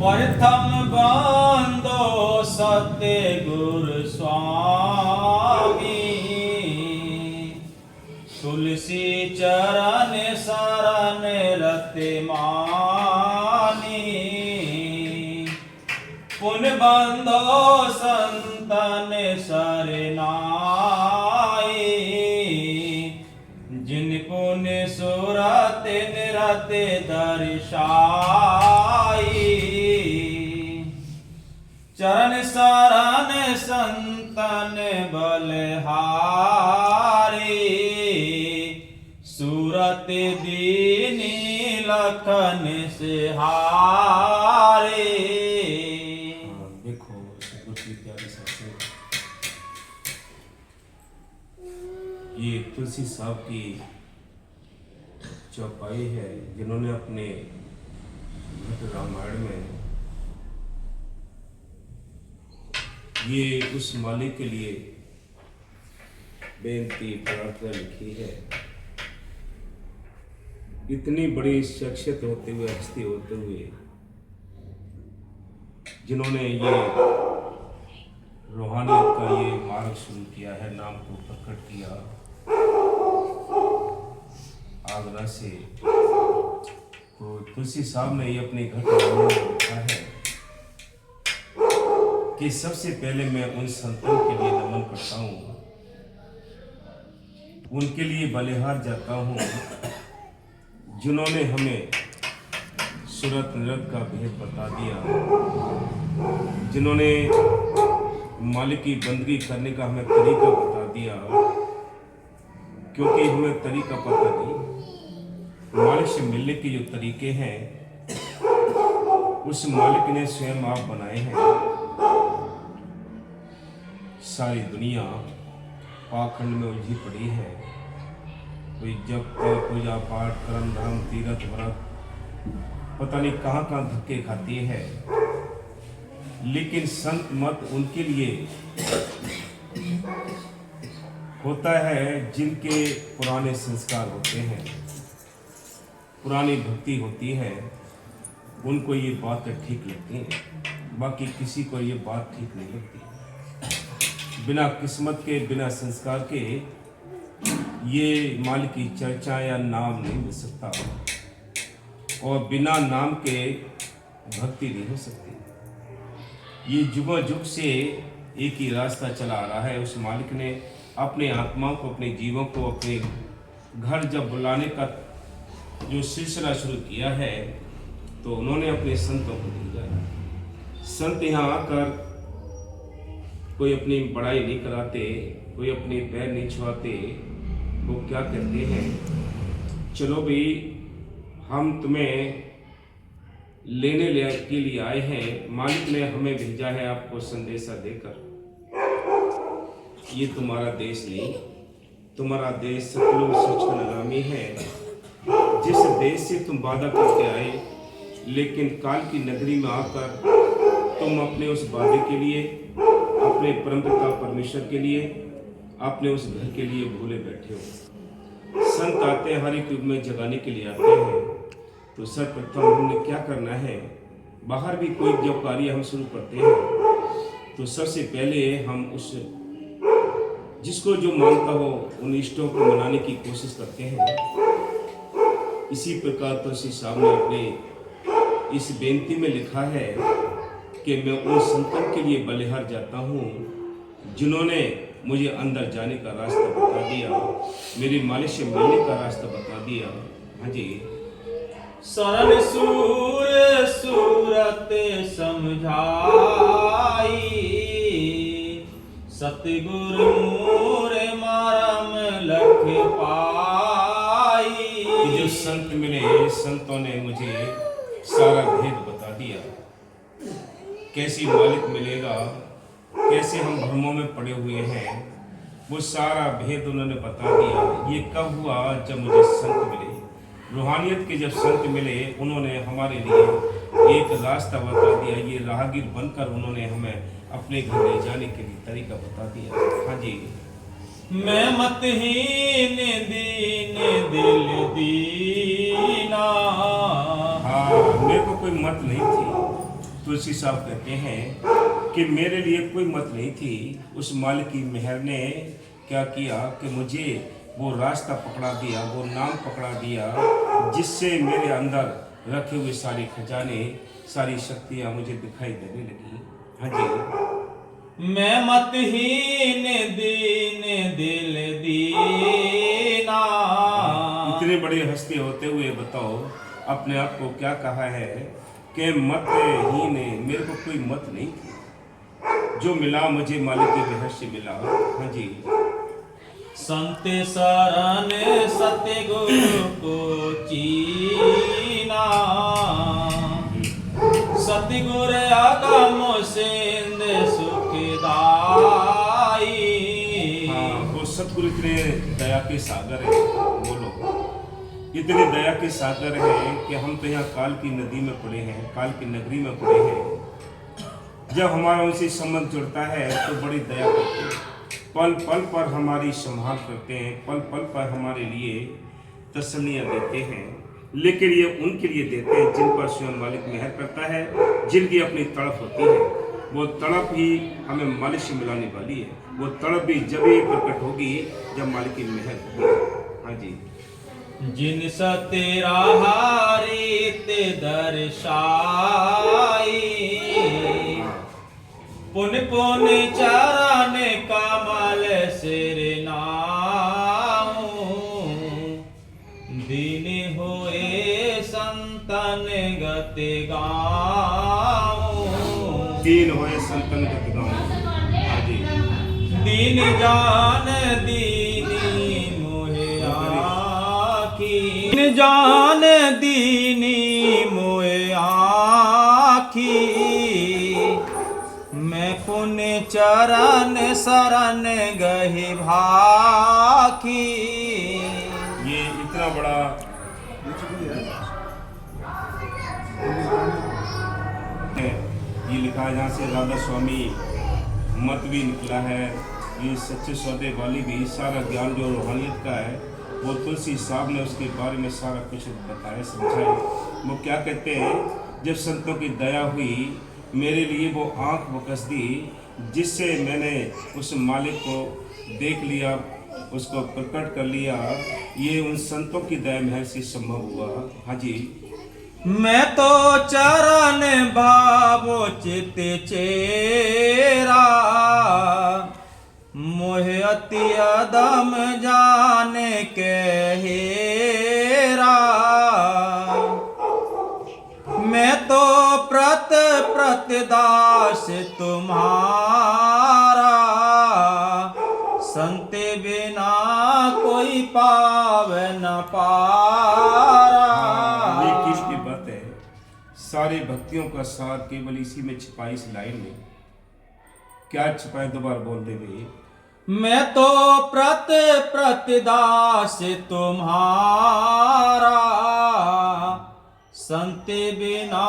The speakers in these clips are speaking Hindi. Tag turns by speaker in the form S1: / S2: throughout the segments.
S1: प्रथम बंदो सत्य गुरु स्वामी, तुलसी चरण शरण रति मानी। पुन बंदो संतन शरणाई, जिन पुन सुरत निरत दर्शाई। चरण शरण संतन बलहारी, सूरत दीनी लखन सिहारी।
S2: देखो सतगुरु प्यारे साथियों, ये तुलसी साहब की चौपाई है, जिन्होंने अपने भट्ट रामायण में ये उस मालिक के लिए बेनती प्रार्थना लिखी है। इतनी बड़ी शख्सियत होते हुए, हस्ती होते हुए, जिन्होंने ये रूहानियत का ये मार्ग शुरू किया है, नाम को प्रकट किया आगरा से, तो तुलसी साहब ने ये अपने घर में लिखा है कि सबसे पहले मैं उन संतों के लिए नमन करता हूँ, उनके लिए बलिहार जाता हूँ, जिन्होंने हमें सूरत नृत का भेद बता दिया, जिन्होंने मालिक की बंदगी करने का हमें तरीका बता दिया, क्योंकि हमें तरीका पता नहीं। मालिक से मिलने के जो तरीके हैं, उस मालिक ने स्वयं आप बनाए हैं। सारी दुनिया पाखंड में उलझी पड़ी है, कोई जप पूजा पाठ कर्म धर्म तीर्थ व्रत पता नहीं कहाँ कहाँ धक्के खाती है, लेकिन संत मत उनके लिए होता है जिनके पुराने संस्कार होते हैं, पुरानी भक्ति होती है, उनको ये बात ठीक लगती है, बाकी किसी को ये बात ठीक नहीं लगती। बिना किस्मत के, बिना संस्कार के ये माल की चर्चा या नाम नहीं मिल सकता, और बिना नाम के भक्ति नहीं हो सकती। ये जुगों जुग से एक ही रास्ता चला आ रहा है। उस मालिक ने अपने आत्माओं को, अपने जीवों को अपने घर जब बुलाने का जो सिलसिला शुरू किया है, तो उन्होंने अपने संतों को भेजा। संत यहाँ आकर कोई अपनी बड़ाई नहीं कराते, कोई अपने पैर नहीं छुआते, वो क्या कहते हैं, चलो भाई हम तुम्हें लेने के लिए आए हैं, मालिक ने हमें भेजा है आपको संदेशा देकर। ये तुम्हारा देश नहीं, तुम्हारा देश सतलुज सचखंड नगामी है, जिस देश से तुम वादा करके आए, लेकिन काल की नगरी में आकर तुम अपने उस वादे के लिए, अपने परमपिता परमेश्वर के लिए, अपने उस घर के लिए भूले बैठे हो। संत आते हैं, हर एक युग में जगाने के लिए आते हैं, तो सर्वप्रथम हमने क्या करना है, बाहर भी कोई जब कार्य हम शुरू करते हैं, तो सबसे पहले हम उस जिसको जो मानता हो उन इष्टों को मनाने की कोशिश करते हैं। इसी प्रकार तुलसी साहब ने अपने इस बेनती में लिखा है कि मैं उन संतों के लिए बलिहार जाता हूँ, जिन्होंने मुझे अंदर जाने का रास्ता बता दिया, मेरे मालिक से मिलने का रास्ता बता दिया। हाँ जी।
S1: सरल सूर सूरत समझाई, सतगुरु मूर मरम लख पाई।
S2: जो संत मिले, संतों ने मुझे सारा भेद बता दिया, कैसी मालिक मिलेगा, कैसे हम भ्रमों में पड़े हुए हैं, वो सारा भेद उन्होंने बता दिया। ये कब हुआ, जब मुझे संत मिले, रूहानियत के जब संत मिले, उन्होंने हमारे लिए एक रास्ता बता दिया। ये राहगीर बनकर उन्होंने हमें अपने घर ले जाने के लिए तरीका बता दिया। हाँ जी।
S1: मैं मतहीन दीन दिल दी
S2: मत नहीं थी। तुलसी साहब कहते हैं कि मेरे लिए कोई मत नहीं थी। उस मालिक की मेहर ने क्या किया कि मुझे वो रास्ता पकड़ा दिया, वो नाम पकड़ा दिया, जिससे मेरे अंदर रखे हुए सारे खजाने, सारी शक्तियाँ मुझे दिखाई देने लगी। हाँ जी।
S1: मैं मतहीन दीन दिल दीना।
S2: इतने बड़े हस्ती होते हुए बताओ अपने आप को क्या कहा है कि मतहीन, मेरे को कोई मत नहीं थी। जो मिला मुझे मालिक के मेहर से मिला। हाँ जी।
S1: संत शरण सतगुरु को चीना। सतगुर आगम सिंध सुखदाई।
S2: हाँ, वो सतगुरु इतने दया के सागर है। बोलो, इतने दया के सागर है कि हम तो यहाँ काल की नदी में पड़े हैं, काल की नगरी में पड़े हैं। जब हमारा उनसे संबंध जुड़ता है तो बड़ी दया करते हैं, पल पल पर हमारी संभाल करते हैं, पल पल पर हमारे लिए तसल्लियाँ देते हैं। लेकिन ये उनके लिए देते हैं जिन पर स्वयं मालिक मेहर करता है, जिनकी अपनी तड़प होती है। वो तड़प ही हमें मालिक से मिलाने वाली है। वो तड़प भी जब ही प्रकट होगी जब मालिक की मेहर होगी। हाँ जी।
S1: जिन सतेरा हारित दर्शाई। पुन पुन चरण कमल सिर नाऊ। दीन होए संतन गत गाऊं।
S2: दीन होए संतन गत गाऊं। हाँ जी।
S1: दीन जान दीनी मोहे आखी। दीन जान दीनी मोहे आखी। मैं पुण्य चरण शरण गहि भाखी।
S2: ये इतना बड़ा ये लिखा है, जहाँ से राधा स्वामी मत भी निकला है। ये सच्चे सौदे वाली भी सारा ज्ञान जो रूहानियत का है वो तुलसी साहब ने उसके बारे में सारा कुछ बताया, समझाया। वो क्या कहते हैं, जब संतों की दया हुई मेरे लिए वो आँख बकस दी, जिससे मैंने उस मालिक को देख लिया, उसको प्रकट कर लिया। ये उन संतों की दया मेहर से संभव हुआ। हाँ जी।
S1: मैं तो चरण भावो चित चेरा। मोह अति अदम जाने के हेरा। मैं तो प्रत प्रत दास तुम्हारा। संत बिना कोई पाव न पारा।
S2: ये किसकी बात है? सारी भक्तियों का सार केवल इसी में छिपा, इस लाइन में। क्या छिपाए, दोबारा बोल दे भाई।
S1: मैं तो प्रत प्रत दास तुम्हारा। संत बिना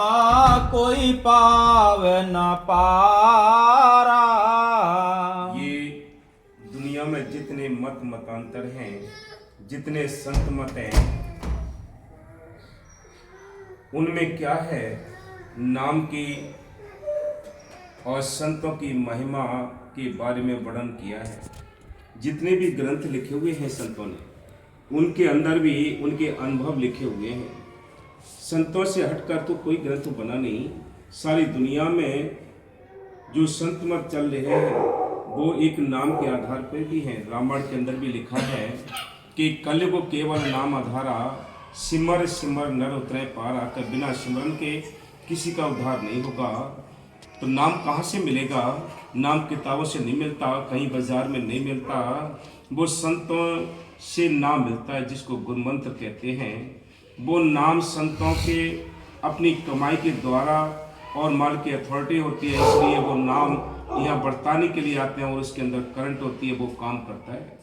S1: कोई पाव न पारा।
S2: ये दुनिया में जितने मत मतांतर हैं, जितने संत मत हैं, उनमें क्या है, नाम की और संतों की महिमा के बारे में वर्णन किया है। जितने भी ग्रंथ लिखे हुए हैं संतों ने, उनके अंदर भी उनके अनुभव लिखे हुए हैं। संतों से हटकर तो कोई ग्रंथ बना नहीं। सारी दुनिया में जो संत मत चल रहे हैं वो एक नाम के आधार पर भी हैं। रामायण के अंदर भी लिखा है कि कलयुग केवल नाम आधारा, सिमर सिमर नर उतरे पारा। कर बिना सिमरन के किसी का उद्धार नहीं होगा। तो नाम कहाँ से मिलेगा? नाम किताबों से नहीं मिलता, कहीं बाजार में नहीं मिलता। वो संतों से नाम मिलता है, जिसको गुणमंत्र कहते हैं। वो नाम संतों के अपनी कमाई के द्वारा और माल की अथॉरिटी होती है, इसलिए वो नाम यहाँ बरताने के लिए आते हैं और उसके अंदर करंट होती है, वो काम करता है।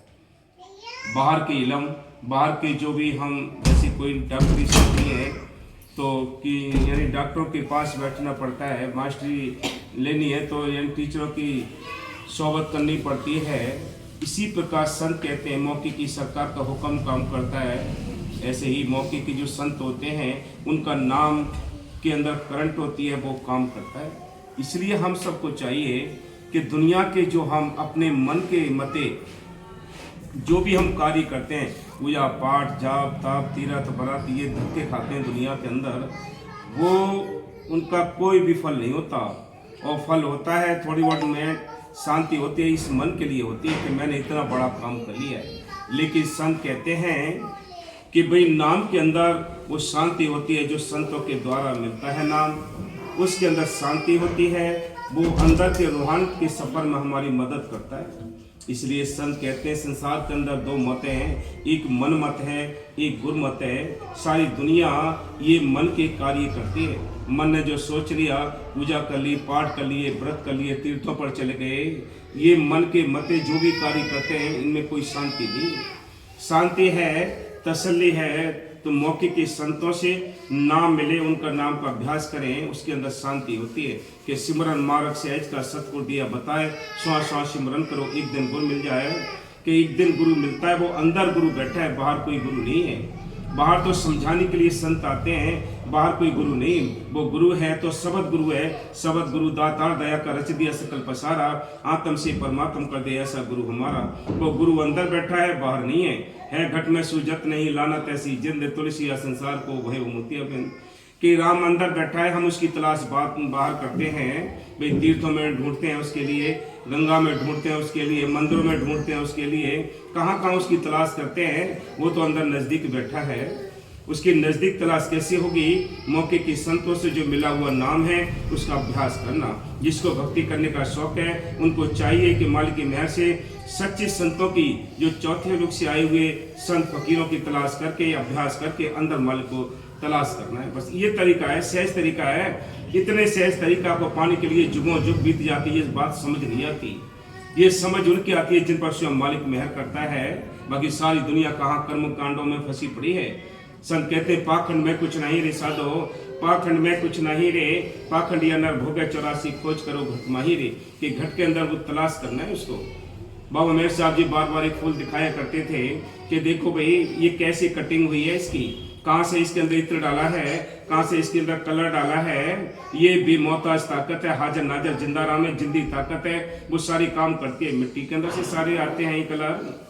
S2: बाहर के इलम, बाहर के जो भी हम जैसे कोई डॉक्टरी सीखनी है तो कि यानी डॉक्टरों के पास बैठना पड़ता है, मास्टरी लेनी है तो यानी टीचरों की सोबत करनी पड़ती है। इसी प्रकार संत कहते हैं मौके की सरकार का हुक्म काम करता है। ऐसे ही मौके के जो संत होते हैं उनका नाम के अंदर करंट होती है वो काम करता है। इसलिए हम सबको चाहिए कि दुनिया के जो हम अपने मन के मते जो भी हम कार्य करते हैं, पूजा पाठ जाप ताप तीरथ बरात, ये धक्के खाते हैं दुनिया के अंदर, वो उनका कोई भी फल नहीं होता। और फल होता है थोड़ी बहुत में शांति होती है, इस मन के लिए होती है कि मैंने इतना बड़ा काम कर लिया है। लेकिन संत कहते हैं कि भाई नाम के अंदर वो शांति होती है जो संतों के द्वारा मिलता है नाम, उसके अंदर शांति होती है, वो अंदर के रूहान के सफर में हमारी मदद करता है। इसलिए संत कहते हैं संसार के अंदर दो मतें हैं, एक मन मत है, एक गुरु मत है। सारी दुनिया ये मन के कार्य करती है। मन ने जो सोच लिया, पूजा कर ली, पाठ कर लिए, व्रत कर लिए, तीर्थों पर चले गए, ये मन के मते जो भी कार्य करते हैं इनमें कोई शांति नहीं। शांति है, तसल्ली है तो मौके के संतों से नाम मिले, उनका नाम का अभ्यास करें, उसके अंदर शांति होती है। कि सिमरन मार्ग से ऐज का सतगुरु दिया बताए, श्वास श्वास सिमरन करो एक दिन गुरु मिल जाए। कि एक दिन गुरु मिलता है, वो अंदर गुरु बैठा है, बाहर कोई गुरु नहीं है। बाहर तो समझाने के लिए संत आते हैं, बाहर कोई गुरु नहीं। वो गुरु है तो सबद गुरु है, सबद गुरु दातार दया का रच दिया सकल पसारा, आत्म से परमात्म कर दे ऐसा गुरु हमारा। वो गुरु अंदर बैठा है, बाहर नहीं है घट में सूजत नहीं लानत ऐसी जिंद तुलसी या संसार को वह मोतिया बिन। कि राम अंदर बैठा है, हम उसकी तलाश बाहर करते हैं। भाई तीर्थों में ढूंढते हैं उसके लिए, गंगा में ढूंढते हैं उसके लिए, मंदिरों में ढूंढते हैं उसके लिए, कहाँ उसकी तलाश करते हैं। वो तो अंदर नजदीक बैठा है, उसकी नजदीक तलाश कैसे होगी? मौके की संतों से जो मिला हुआ नाम है उसका अभ्यास करना। जिसको भक्ति करने का शौक है उनको चाहिए कि मालिक की मेहर से सच्चे संतों की जो चौथे युग से आए हुए संत फकीरों की तलाश करके, अभ्यास करके अंदर मालिक को तलाश करना है। बस ये तरीका है, सहज तरीका है। इतने सहज तरीका को पाने के लिए जुगों जुग बीत जाती है, ये बात समझ नहीं आती। ये समझ उनकी आती है जिन पर स्वयं मालिक मेहर करता है। बाकी सारी दुनिया कहाँ कर्म कांडों में फंसी पड़ी है। संत कहते हैं पाखंड में कुछ नहीं रे साधो, पाखंड में कुछ नहीं रे, पाखंड या नर भोगे 84 खोज करो घट माही रे। कि घट के अंदर वो तलाश करना है उसको। बाबा मेहर साहब जी बार बार एक फूल दिखाया करते थे कि देखो भाई ये कैसे कटिंग हुई है इसकी, कहाँ से इसके अंदर इत्र डाला है, कहाँ से इसके अंदर कलर डाला है। ये भी मोहताज ताकत है, हाजर नाजर जिंदा राम है, जिंदी ताकत है, वो सारी काम करती है। मिट्टी के अंदर से सारे आते हैं ये कलर।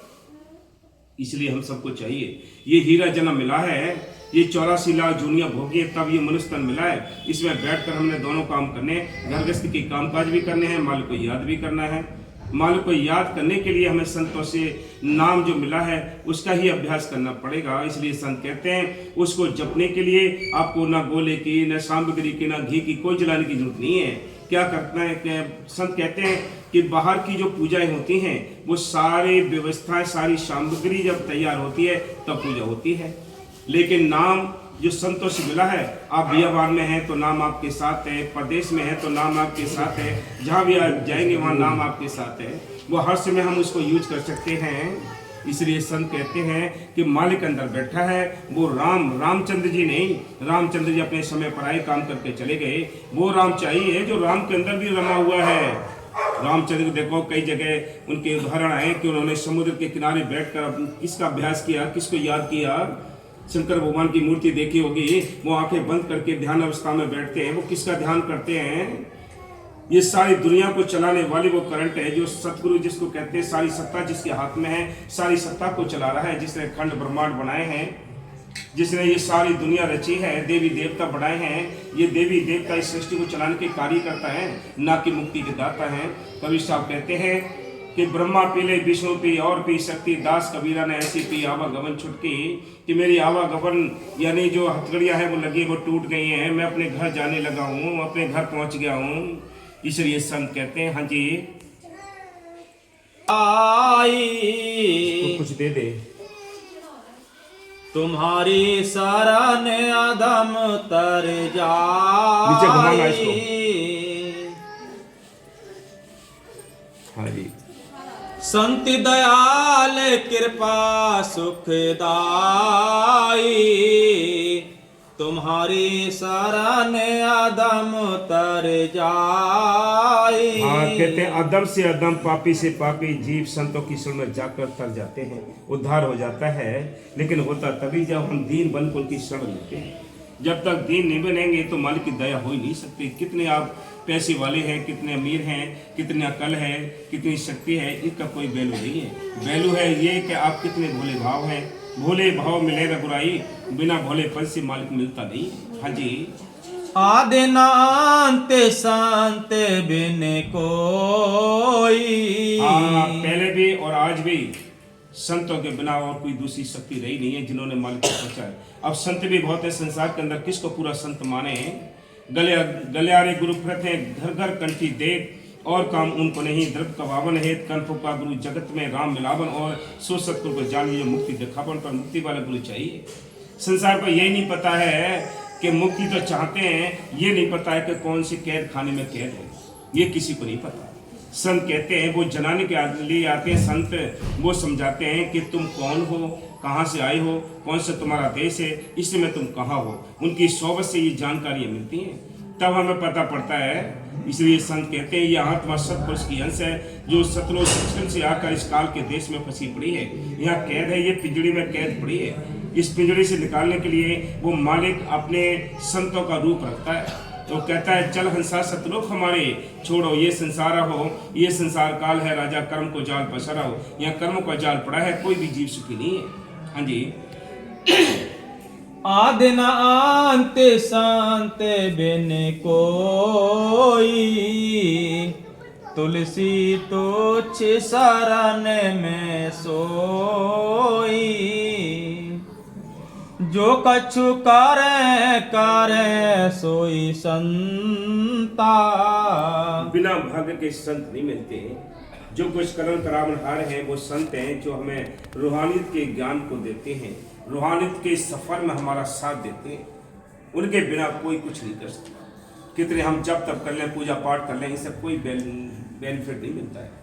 S2: इसलिए हम सबको चाहिए, ये हीरा जन्म मिला है, ये 84 लाख जूनिया भोगी तब ये मनुष्य तन मिला है। इसमें बैठकर हमने दोनों काम करने, घर गृहस्थी के कामकाज भी करने हैं, मालिक को याद भी करना है। मालिक को याद करने के लिए हमें संतों से नाम जो मिला है उसका ही अभ्यास करना पड़ेगा। इसलिए संत कहते हैं उसको जपने के लिए आपको ना गोले की, ना सामग्री की, ना घी की कोई जलाने की जरूरत नहीं है। क्या करना है कि संत कहते हैं कि बाहर की जो पूजाएं होती हैं वो सारी व्यवस्थाएं, सारी सामग्री जब तैयार होती है तब पूजा होती है। लेकिन नाम जो संतों से मिला है, आप बियाबान में हैं तो नाम आपके साथ है, प्रदेश में है तो नाम आपके साथ है, जहाँ भी आप जाएंगे वहाँ नाम आपके साथ है। वो हर समय हम उसको यूज कर सकते हैं। इसलिए संत कहते हैं कि मालिक अंदर बैठा है, वो रामचंद्र जी नहीं। रामचंद्र जी अपने समय पर आए, काम करके चले गए। वो राम चाहिए जो राम के अंदर भी रमा हुआ है। रामचंद्र को देखो कई जगह उनके उदाहरण आए कि उन्होंने समुद्र के किनारे बैठकर किसका अभ्यास किया, किसको याद किया। शंकर भगवान की मूर्ति देखी होगी, वो आंखें बंद करके ध्यान अवस्था में बैठते हैं। वो किसका ध्यान करते हैं? ये सारी दुनिया को चलाने वाली वो करंट है जो सतगुरु जिसको कहते हैं, सारी सत्ता जिसके हाथ में है, सारी सत्ता को चला रहा है। जिसने खंड ब्रह्मांड बनाए हैं, जिसने ये सारी दुनिया रची है, देवी देवता बनाए हैं, ये देवी देवता इस सृष्टि को चलाने के कार्य करता है, ना कि मुक्ति के दाता है। कबीर साहब कहते हैं कि ब्रह्मा पीले विष्णु पी और पी शक्ति, दास कबीरा ने ऐसी पी आवागमन छुटकी। कि मेरी आवागमन यानी जो हथकड़ियाँ हैं वो लगी, वो टूट गई हैं, मैं अपने घर जाने लगा हूँ, अपने घर पहुँच गया हूँ। इसलिए संत कहते हैं हाँ जी
S1: आई
S2: कुछ दे दे।
S1: तुम्हारी शरण अधम तर
S2: नीचे घुमाना इसको।
S1: जाई।
S2: हाँ जी।
S1: संत दयाल कृपा सुखदाई, तुम्हारी शरण अधम तर जाई।
S2: हाँ कहते हैं अदम से अदम, पापी से पापी जीव संतों की शरण में जाकर तर जाते हैं, उद्धार हो जाता है। लेकिन होता तभी जब हम दीन बन को उनकी शरण लेते हैं। जब तक दीन नहीं बनेंगे तो मालिक की दया हो ही नहीं सकती। कितने आप पैसे वाले हैं, कितने अमीर हैं, कितने अकल है, कितनी शक्ति है, इसका कोई वैल्यू नहीं है। वैल्यू है ये कि आप कितने भोले भाव हैं। भोले भाव मिलेगा बुराई, बिना भोलेपन से मालिक मिलता नहीं। हाँ जी।
S1: आदिनांत संत बिन कोई।
S2: हाँ, पहले भी और आज भी संतों के बिना और कोई दूसरी शक्ति रही नहीं है जिन्होंने मालिक को पहुंचा है। अब संत भी बहुत है संसार के अंदर, किसको पूरा संत माने? गलियारे गुरु प्रथे घर घर कंठी देव, और काम उनको नहीं। द्रव्य का वावन है कंठों का गुरु जगत में राम मिलावन, और सो सतगुरु को जानिए मुक्ति दिखावन पर मुक्ति वाला गुरु चाहिए। संसार को यही नहीं पता है कि मुक्ति तो चाहते हैं, ये नहीं पता है कि कौन सी कैद खाने में कैद है, ये किसी को नहीं पता। संत कहते हैं, वो जनाने के लिए आते हैं संत, वो समझाते हैं कि तुम कौन हो, कहाँ से आए हो, कौन सा तुम्हारा देश है, इसमें तुम कहाँ हो। उनकी सोबत से ये जानकारियाँ मिलती हैं, तब हमें पता पड़ता है। इसलिए संत कहते हैं, यह आत्मा सत्पुरुष की अंश है जो सतलोक शिक्षण से आकर इस काल के देश में फंसी पड़ी है। यहाँ कैद है, ये पिंजड़ी में कैद पड़ी है। इस पिंजड़ी से निकालने के लिए वो मालिक अपने संतों का रूप रखता है। तो कहता है, चल हंसा सतलोक हमारे, छोड़ो ये संसार हो, ये संसार काल है, राजा कर्म को जाल पसरा हो। यहाँ कर्म का जाल पड़ा है, कोई भी जीव सुखी नहीं है। हाँ जी।
S1: आदिनांत संत बिन कोई, तुलसी तुच्छ शरण में सोई। जो कछु करे करे सोई संता।
S2: बिना भाग्य के संत नहीं मिलते। जो कुछ कर्म करावनहार हैं वो संत हैं, जो हमें रूहानियत के ज्ञान को देते हैं, रूहानियत के सफर में हमारा साथ देते हैं। उनके बिना कोई कुछ नहीं कर सकता। कितने हम जब तब कर लें, पूजा पाठ कर लें, इससे कोई बेनिफिट नहीं मिलता है।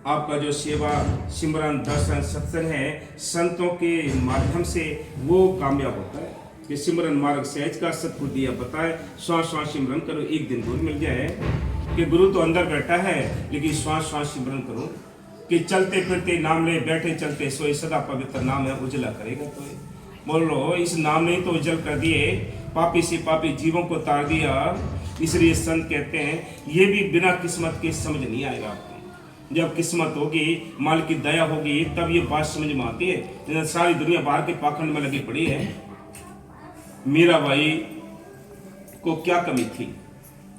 S2: आपका जो सेवा सिमरन दर्शन सत्संग है, संतों के माध्यम से वो कामयाब होता है। कि सिमरन मार्ग सहज का सतगुरु दिया बताए, श्वास श्वास सिमरन करो, एक दिन गुरु मिल जाए। कि गुरु तो अंदर बैठा है, लेकिन श्वास श्वास सिमरन करो। कि चलते फिरते नाम ले, बैठे चलते सोए, सदा पवित्र नाम है, उजला करेगा तो। बोल लो, इस नाम ने तो उजल कर दिए, पापी से पापी जीवों को तार दिया। इसलिए संत कहते हैं, ये भी बिना किस्मत के समझ नहीं आएगा आपको। जब किस्मत होगी, माल की दया होगी, तब ये बात समझ में आती है। सारी दुनिया बाहर के पाखंड में लगी पड़ी है। मीराबाई को क्या कमी थी?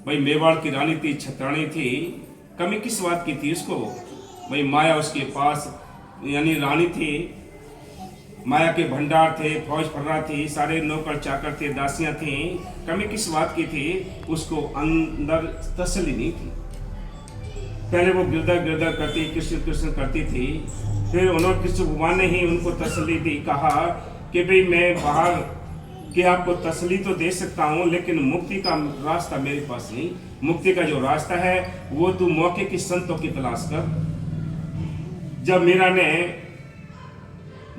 S2: भाई मेवाड़ की रानी थी, छत्राणी थी, कमी किस बात की थी उसको? भाई माया उसके पास यानी रानी थी, माया के भंडार थे, फौज फर्रा थी, सारे नौकर चाकर थे, दासियां थी, कमी किस बात की थी? उसको अंदर तसल्ली नहीं थी। पहले वो गिरधर गिरधर करती, कृष्ण कृष्ण करती थी, फिर उन्होंने कृष्ण भगवान ने ही उनको तसल्ली दी। कहा कि भाई मैं बाहर कि आपको तसल्ली तो दे सकता हूँ, लेकिन मुक्ति का रास्ता मेरे पास नहीं। मुक्ति का जो रास्ता है वो तू मौके की संतों की तलाश कर। जब मीरा ने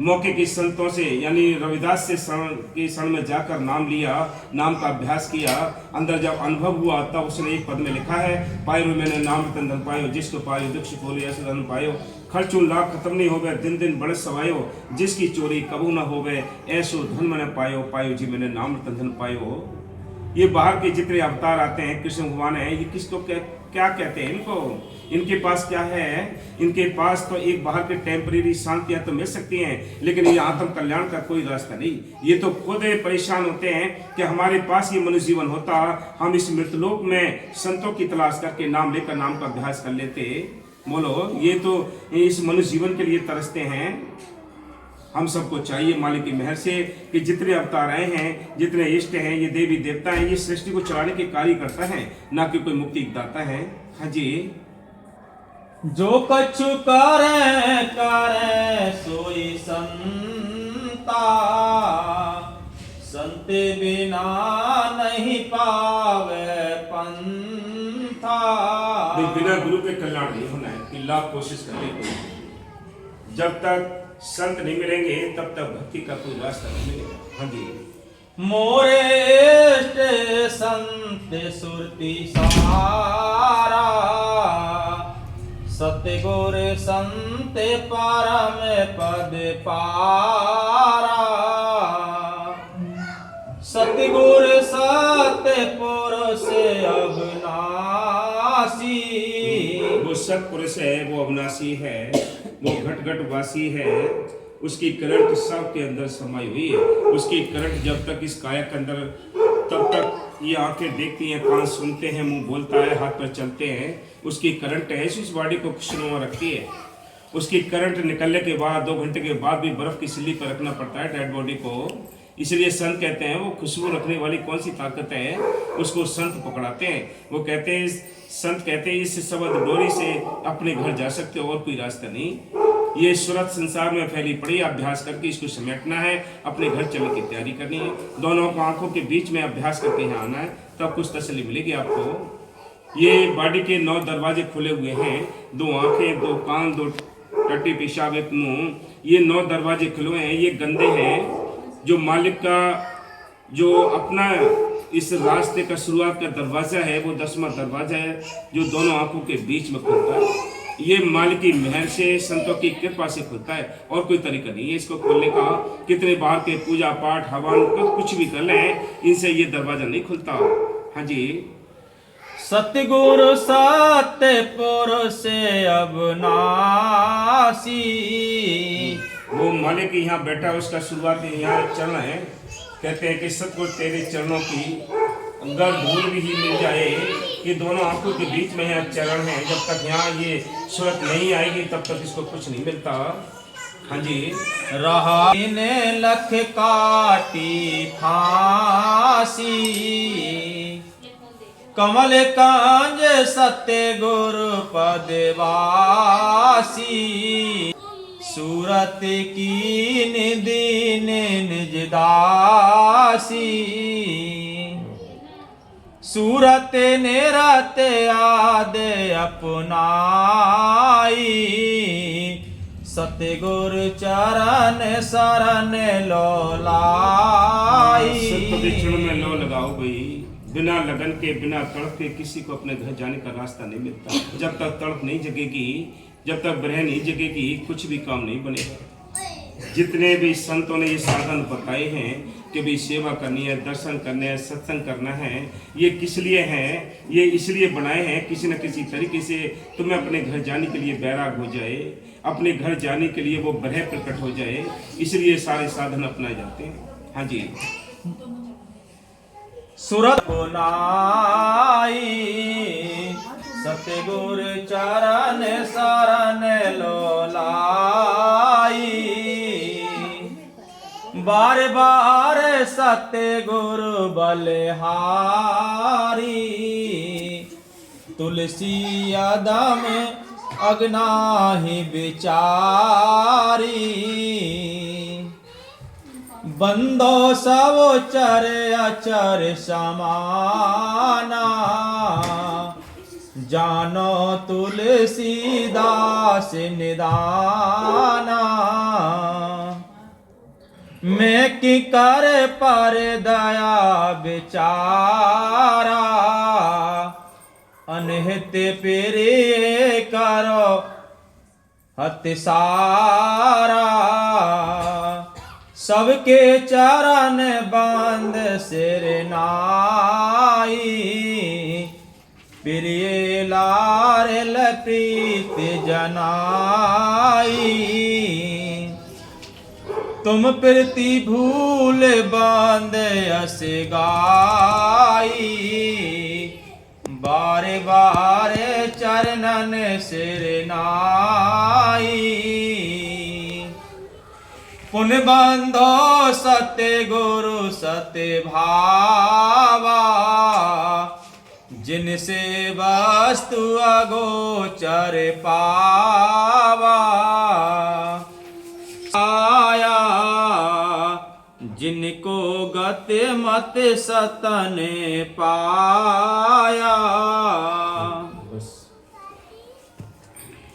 S2: मौके की संतों से यानी रविदास से शरण में जाकर नाम लिया, नाम का अभ्यास किया, अंदर जब अनुभव हुआ तब उसने एक पद में लिखा है, पायो मैंने नाम रतन धन पायो, जिसको पायो दुख खोले ऐसे धन पायो, खर्चू लाख खत्म नहीं हो गए, दिन दिन बड़े सवायो, जिसकी चोरी कबू न हो गए, ऐसो धन मैंने पायो, पायो जी मैंने नाम रतन धन पायो। ये बाहर के जितने अवतार आते हैं, कृष्ण भगवान है, ये किसको क्या कहते हैं? इनको इनके पास क्या है? इनके पास तो एक बाहर के टेम्परेरी शांतियां तो मिल सकती हैं, लेकिन ये आत्म कल्याण का कोई रास्ता नहीं। ये तो खुद परेशान होते हैं कि हमारे पास ये मनुष्य जीवन होता, हम इस मृतलोक में संतों की तलाश करके नाम लेकर नाम का अभ्यास कर लेते। बोलो, ये तो इस मनुष्य जीवन के लिए तरसते हैं। हम सबको चाहिए मालिक की मेहर से कि जितने अवतार आए हैं, जितने इष्ट हैं, ये देवी देवता हैं, ये सृष्टि को चलाने के कार्य करता है, ना कि कोई मुक्ति दाता है। हाँ जी।
S1: जो कछु करे करे सोई संता, संत बिना नहीं पावे पंथा।
S2: बिना गुरु के कल्याण नहीं होना है कि लाख कोशिश करने को। जब तक संत नहीं मिलेंगे तब तक भक्ति का कोई रास्ता नहीं मिलेगा। हाँ जी।
S1: मोरे इष्ट संत सुरति सारा, सत्य गुर संत परम पद पारा। सतगुर सतपुरुष अविनाशी।
S2: वो सतपुरुष है, वो अविनाशी है, वो घट घट वासी है। उसकी करंट सबके अंदर समाई हुई है। उसकी करंट जब तक इस काया के अंदर, तब तक ये आंखें देखती हैं, कान सुनते हैं, मुंह बोलता है, हाथ पर चलते हैं। उसकी करंट है, इस बॉडी को खुशनुमा रखती है। उसकी करंट निकलने के बाद 2 घंटे के बाद भी बर्फ की सिल्ली पर रखना पड़ता है डेड बॉडी को। इसलिए संत कहते हैं वो खुशबू रखने वाली कौन सी ताकत है, उसको संत पकड़ाते हैं। वो कहते हैं, संत कहते हैं इस शब्द डोरी से अपने घर जा सकते हो, और कोई रास्ता नहीं। ये सूरत संसार में फैली पड़ी, अभ्यास करके इसको समेटना है, अपने घर चलने की तैयारी करनी है। दोनों आंखों के बीच में अभ्यास करके यहाँ आना है, तब कुछ तसल्ली मिलेगी आपको। ये बॉडी के 9 दरवाजे खुले हुए हैं, 2 आंखें, 2 कान, 2 टट्टी, पेशाब, एक मुंह। ये 9 दरवाजे खुले हुए हैं। ये गंदे हैं। जो मालिक का जो अपना इस रास्ते का शुरुआत का दरवाजा है, वो 10वां दरवाजा है, जो दोनों आंखों के बीच में खुलता है। ये मालिक की मेहर से, संतों की कृपा से खुलता है, और कोई तरीका नहीं है इसको खोलने का। कितने बाहर के पूजा पाठ, हवन, कुछ भी कर लें, इनसे ये दरवाजा नहीं खुलता। हाँ जी।
S1: सतगुरु सतपुरुष अविनाशी।
S2: वो मालिक यहाँ बैठा, उसका शुरुआत यहाँ चरण है। कहते हैं कि सतगुरु तेरे चरणों की अगर धूल भी ही मिल जाए, ये दोनों आंखों के बीच में है चरण है, जब तक यहाँ ये सूरत नहीं आएगी तब तक इसको कुछ नहीं मिलता। हाँ जी।
S1: रहा ने लख काटी फांसी, कमल कांज सत्य गुरु पदवासी। सूरत की निधि निज दासी, सूरत निरत आद अपनाई। सतगुर चरण शरण लो लाई।
S2: संत के चरण में लो लगाओ भाई। बिना लगन के, बिना तड़प के किसी को अपने घर जाने का रास्ता नहीं मिलता। जब तक तड़प नहीं जगेगी, जब तक ब्रह नहीं जगेगी, कुछ भी काम नहीं बनेगा। जितने भी संतों ने ये साधन बताए हैं कि भी सेवा करनी है, दर्शन करने हैं, सत्संग करना है, ये किस लिए हैं? ये इसलिए बनाए हैं किसी न किसी तरीके से तुम्हें अपने घर जाने के लिए बैराग हो जाए, अपने घर जाने के लिए वो ब्रह प्रकट हो जाए, इसलिए सारे साधन अपनाए जाते हैं। हाँ जी।
S1: सूरत नाई, सतगुर चरण शरण लो लाई। बार बार सतगुर बलिहारी, तुलसी अदम अगनाहि विचारी। बंदो सब चर अचर समाना, जानो तुलसीदास निदाना। मैं की कर पर दया विचारा, अनहित प्रिय करो हत सारा। सबके चरण बांध सिर नाई, प्रिय लारल प्रीत जनाई। तुम प्रति भूल बांध अस गाई, बारे बारे चरणन सिर नाई। पुन बंधो सत्य गुरु सत्य भावा, जिनसे वस्तु अगोचर पावा। आया जिनको गति मत सतन पाया।